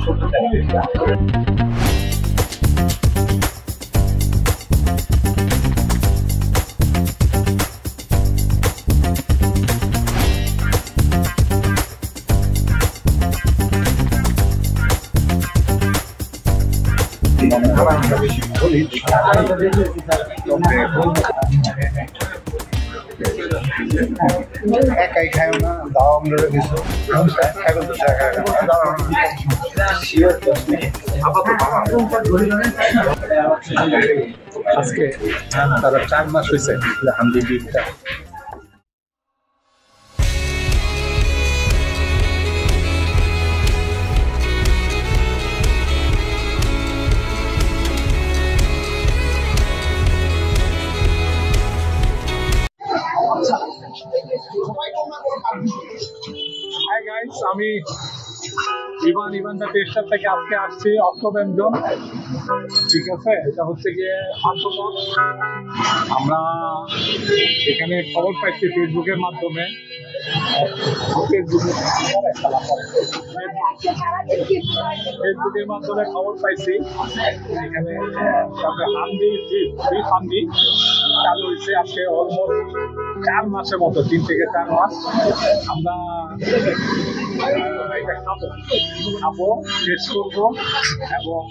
করতে চাইছি। বেশি বলি একাই খাই না, দাও আমরা কিছু আজকে তারা 4 মাস হয়েছে হান্দি বিলটা। হাই গাইস, আমি ইভান দ্য টেস্টার থেকে আজকে আসছি অষ্টব্যঞ্জন। ঠিক আছে, এটা হচ্ছে গিয়ে পান্থপথ। আমরা এখানে খবর পাইছি ফেসবুকের মাধ্যমে। ফেসবুকের মাধ্যমে খবর পাইছি এখানে হান্দি চালু হয়েছে আজকে অলমোস্ট 4 মাসের মতো, 3 থেকে 4 মাস। আমরা এটা খাবো, টেস্ট করবো এবং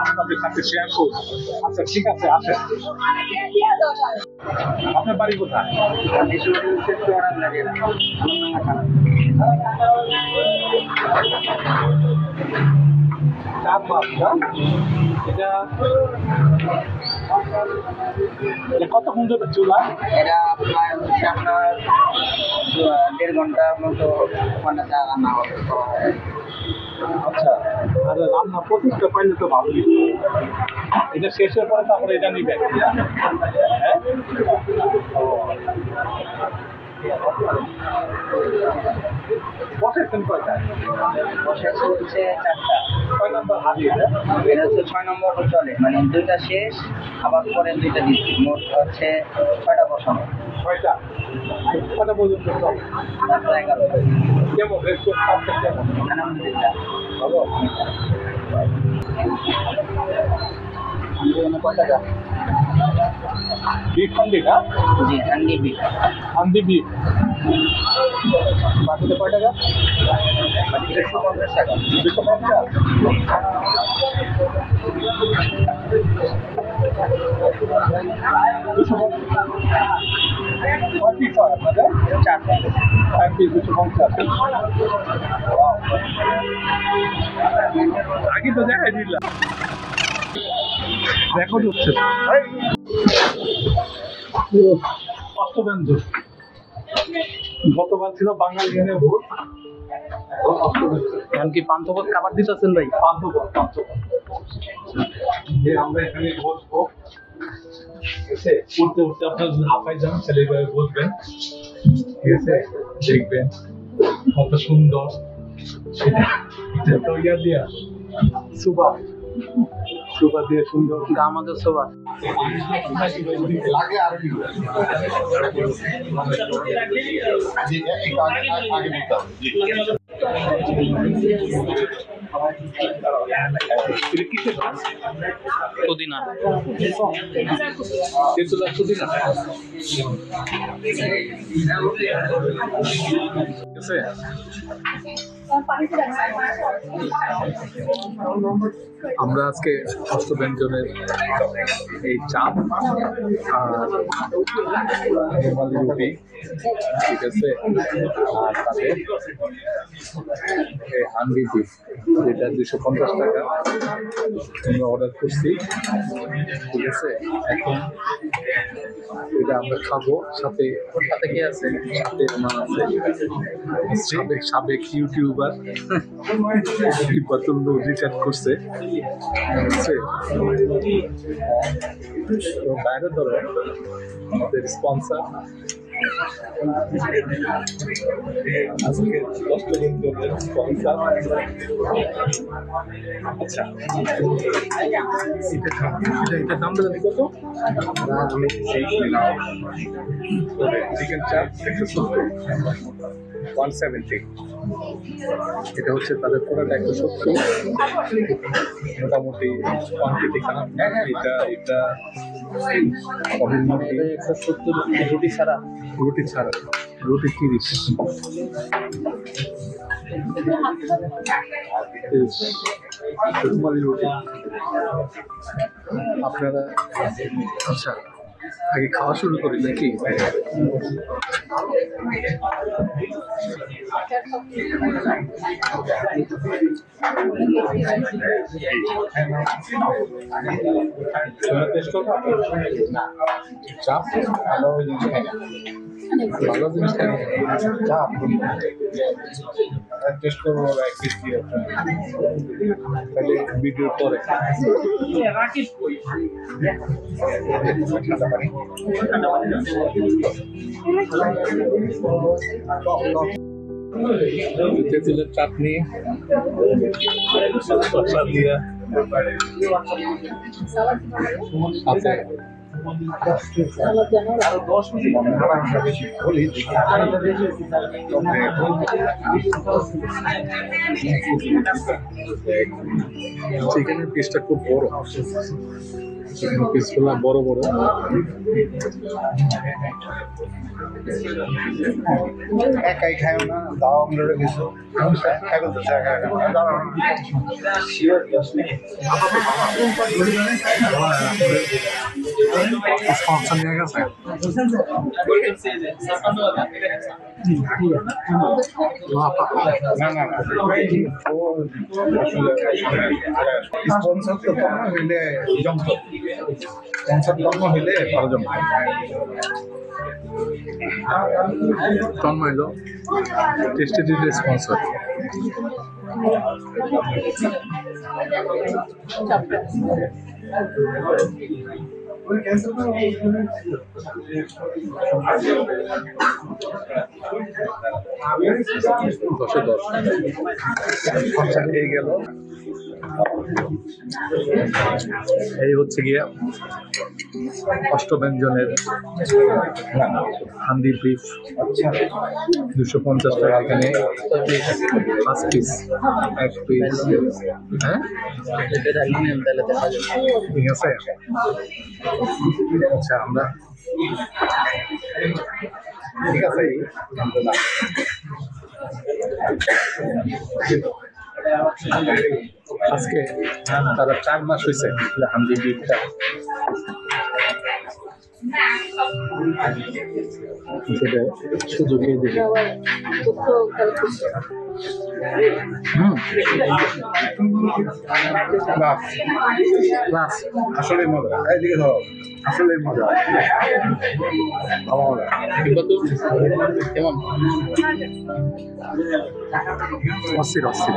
আপনাদের সাথে শেয়ার করবো। আচ্ছা ঠিক আছে, আসেন। আপনার বাড়ি কোথায়? কতক্ষণ ধরে চুলা? এটা আপনার আপনার 1.5 ঘন্টার মতো রান্না হবে। আচ্ছা, আর রান্না প্রতিষ্ঠা পাইলে তো ভালোই। এটা শেষের পরে তারপরে এটা নিবেন, হ্যাঁ? বসেছেন কয়টায়? বসেছে হচ্ছে 4টা। 6 নম্বর হাঁড়ি। এটা হচ্ছে 6 নম্বর চলে, মানে 2টা শেষ, আবার পরে 2টা দিচ্ছি। মোট হচ্ছে 6টা বসানো। 6টা? কটা পর্যন্ত? 11টা। কেমন রেস্টুরেন্ট কেমন? আলহামদুলিল্লাহ ভালো। কয় টাকা? বিফ হান্ডি না? জি, হান্ডি বিফ। হান্ডি বিফ। বাকিতে কয় টাকা? 250 টাকা। 250? কয় পিস হয় আপনাদের? 4 পিস 250। আগে তো দেখাই দিলাম, রেকর্ড হচ্ছে। অষ্টব্যঞ্জন গতবার ছিল বাঙালিয়ানের ভোট, এখন কি পান্থপথ খাবার দিতেছেন ভাই? পান্থপথ যে আমরা এখানে বসবো, উঠতে উঠতে আপনার হাফাই যান, ছেলেভাবে বসবেন, ঠিক আছে? দেখবেন কত সুন্দর সেটা। তো ইয়া দিয়া সুবা দিয়ে সুন্দর আমাদের সোবা লাগে আর কি পুদিনা আমরা আজকে অষ্টব্যঞ্জনের এই চাপ আর রুটি, ঠিক আছে, আর তাদের এই হান্ডি বিফ, যেটা 250 টাকা আমরা অর্ডার করছি, ঠিক আছে। এখন এটা আমরা খাবো, সাথে কি আছে, সাথে আমার আছে সাবেক ইউটিউবার বাতুল্লু রিচার্জ করছে, তো বাইরে ধরো আমাদের স্পন্সর আজকে অষ্টব্যঞ্জনের স্পন্সর। আচ্ছা, এটা দামটা জানি কত? আমি চিকেন চাপ 170, 170। এটা হচ্ছে তাদের পুরোটা 170 মোটামুটি কোয়ান্টিটি খারাপ। এটা এটা কবির মধ্যে 170 রুটি ছাড়া। রুটি ছাড়া, রুটি 30। রুমালি রুটি আপনারা, আচ্ছা আগে খাওয়া শুরু করি নাকি? তোমরা টেস্ট করো চাপ ভালো জিনিস খাই না, ভালো জিনিস খাই না চাপ টেস্ট করবো এক পিস দিয়ে তাহলে ভিডিওর পরে তেঁতুলের চাটনি শসা দিয়ে সাথে চিকেনের পিসটা খুব বড়, চিকেন পিসগুলো বড় বড়। একাই খাইও না, দাও আমরা কিছু খাই বলতে স্পন্সর নিয়ে গেছে না না না স্পন্সর তো কম হইলে জমত, স্পন্সর কম হইলে ভালো জমত। তন্ময় লো টেস্টি টেস্টি স্পন্সর। দশে 10 খরচা হয়ে গেল। এই হচ্ছে গিয়া অষ্টব্যঞ্জনের হান্ডি বিফ 250 টাকা। এখানে 5 পিস, 1 পিস। হ্যাঁ ঠিক আছে। আচ্ছা আমরা ঠিক আছে আজকে তারা 4 মাস হয়েছে হান্ডি বিফটা। সেটা সুযোগে দেবে। ক্লাস আসলে মজা, এইদিকে ধরো, আসলে মজা, ভালো মজা। কিংবা তো কেমন অস্থির অস্থির।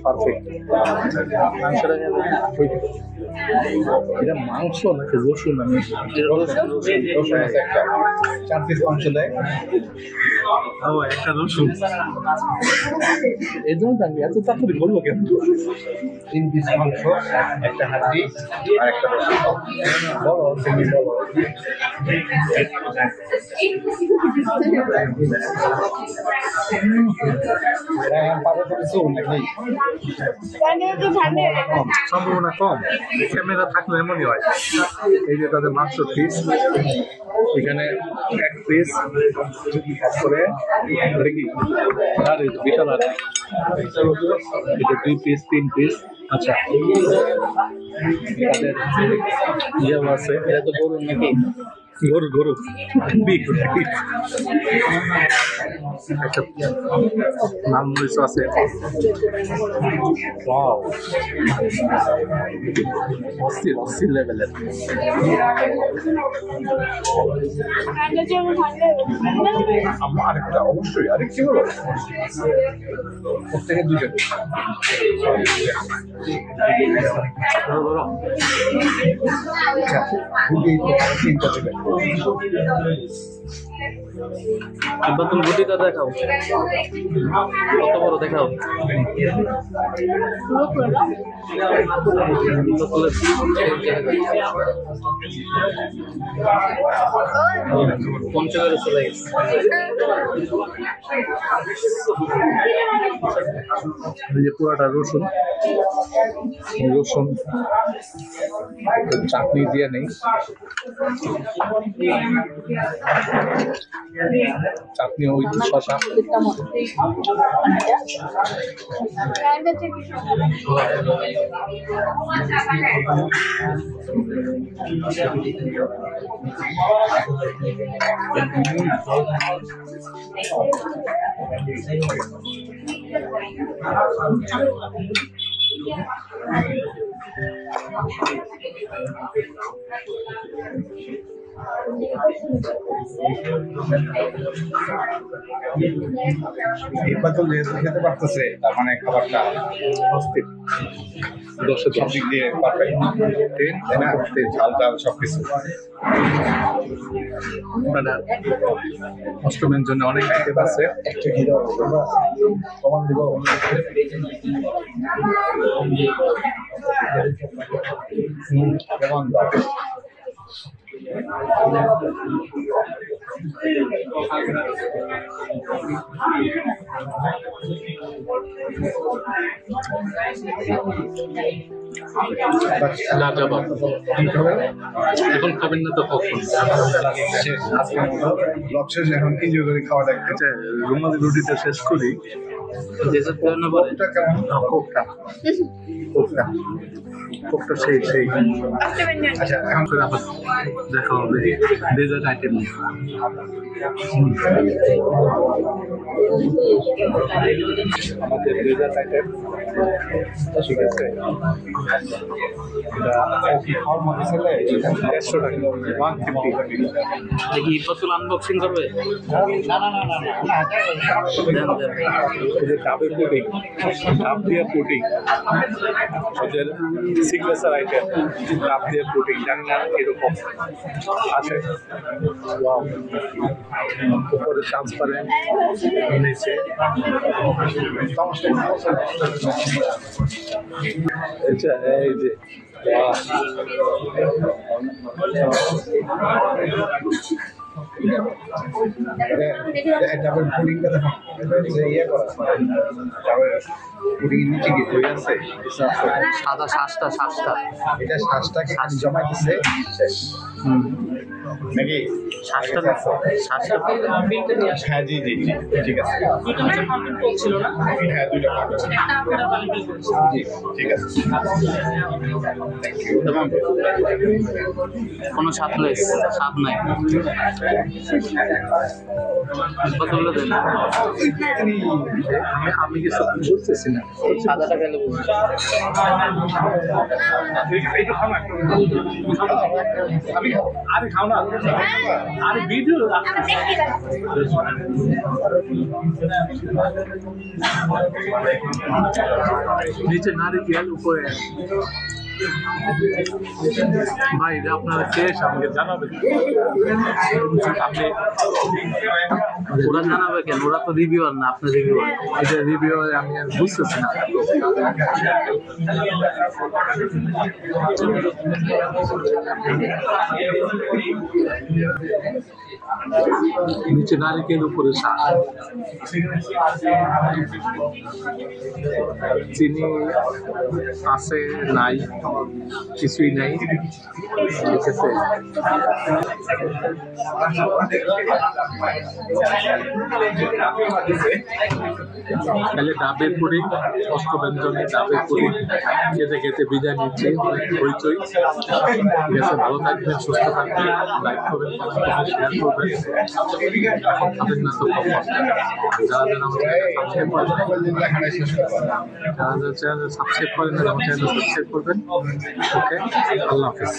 পারফেক্ট। এটা মাংস নাকি রসুন? আমি রসুন আছে একটা, 4 পিস মাংস দেয়। ও একটা রসুন, এই জন্য তো আমি এত তাড়াতাড়ি বলবো কেন? 3 পিস মাংস, একটা হাড্ডি আর একটা রসুন। বলো তুমি বলো। পাবে তো কিছু নাকি? সম্ভাবনা কম, ক্যামেরা থাকলে এমনই হয়। এই যে তাদের মাংস পিস, এখানে 1 পিস করে কি আর বিশাল আছে, এটা 2 পিস 3 পিস। আচ্ছা তাদের ইয়েও আছে, এটা তো গরু নাকি? গরু গরু বিফ একটা লাল মরিচ আছে। ওয়াও অস্থির অস্থির লেভেলের। আরেকটা অবশ্যই আরেকটি হলো প্রত্যেকের 2টা। আচ্ছা 2টা 3টা দেবে। তুমি গুটিটা দেখাও, কত বড় দেখাও। পঞ্চগড়ে চলে গেছে। এই যে পুরাটা রসুন, চাটনি দিয়ে নেই, চাটনি ওই শশা। ইবাদুল যেহেতু খেতে পারতেছে, তার মানে খাবারটা অস্থির, দশের সব দিক দিয়ে পারফেক্ট, তাই না? ঝাল ডাল সবকিছু। মানে অষ্টমের জন্য অনেক আইটেম আছে। একটা খেয়ে দেওয়া প্রমাণ দিব। কেমন লাজবাব। এখন খাবেন না তো কখন? আজকের মতো ব্লগ শেষ, এখন এনজয় করে খাওয়াটা একটু। আচ্ছা, রুমালি রুটিটা শেষ করি। কোকটা কেমন? কোকটা সেই আচ্ছা, এখন করে আবার দেখা হবে ডেজার্ট আইটেম। আমাদের ডেজার্ট আইটেম ঠিক আছে, খাওয়ার মধ্যে ছেলে 150 টাকা, 150। দেখি ইফাতুল আনবক্সিং করবে। এই যে ডাবের পুডিং, ডাব দিয়ে পুডিং, ওদের সিগনেচার আইটেম ডাব দিয়ে পুডিং। জানি না এরকম আছে। ওয়াও, উপরে ট্রান্সপারেন্ট, নিচে আচ্ছা এই যে ডাবের পুডিংটা দেখো, যে ইয়ে করা ডাবের পুডিং এর নিচে কি দই আছে, কিছু আছে? সাদা শ্বাসটা এটা শ্বাসটাকে খালি জমাইতেছে শেষ নাকি? শ্বাসটা হ্যাঁ, জি জি জি, ঠিক আছে। হ্যাঁ, দুইটা পাবেন। জি, ঠিক আছে। কোনো স্বাদ নাই। কতগুলো দেন? আমি কিছু বুঝতেছি না। সাদাটা খেলে বুঝছি। আমি খাবো। আরে খাও না, আরে ভিডিও নিচে নারিকেল, উপরে ভাই এটা আপনারা শেষ আমাকে জানাবেন। আপনি ওরা জানাবে কেন? ওরা তো রিভিউয়ার না, আপনি রিভিউয়ার। এটা রিভিউ আমি আর বুঝতেছি না। নিচে নারিকেল, উপরে শ্বাস, চিনি আছে নাই, কিছুই নাই, ঠিক আছে। তাহলে ডাবের পুডিং, অষ্টব্যঞ্জনে ডাবের পুডিং খেতে খেতে বিদায় নিচ্ছি। হইচই, ঠিক আছে। ভালো থাকবেন, সুস্থ থাকবেন, লাইক করবেন, শেয়ার করবেন, খাবেন না তো কখন। যারা যারা আমার চ্যানেল সাবস্ক্রাইব করেন, যারা চ্যানেল সাবস্ক্রাইব করেন না, আমার চ্যানেল সাবস্ক্রাইব করবেন। ওকে, আল্লাহ হাফিজ।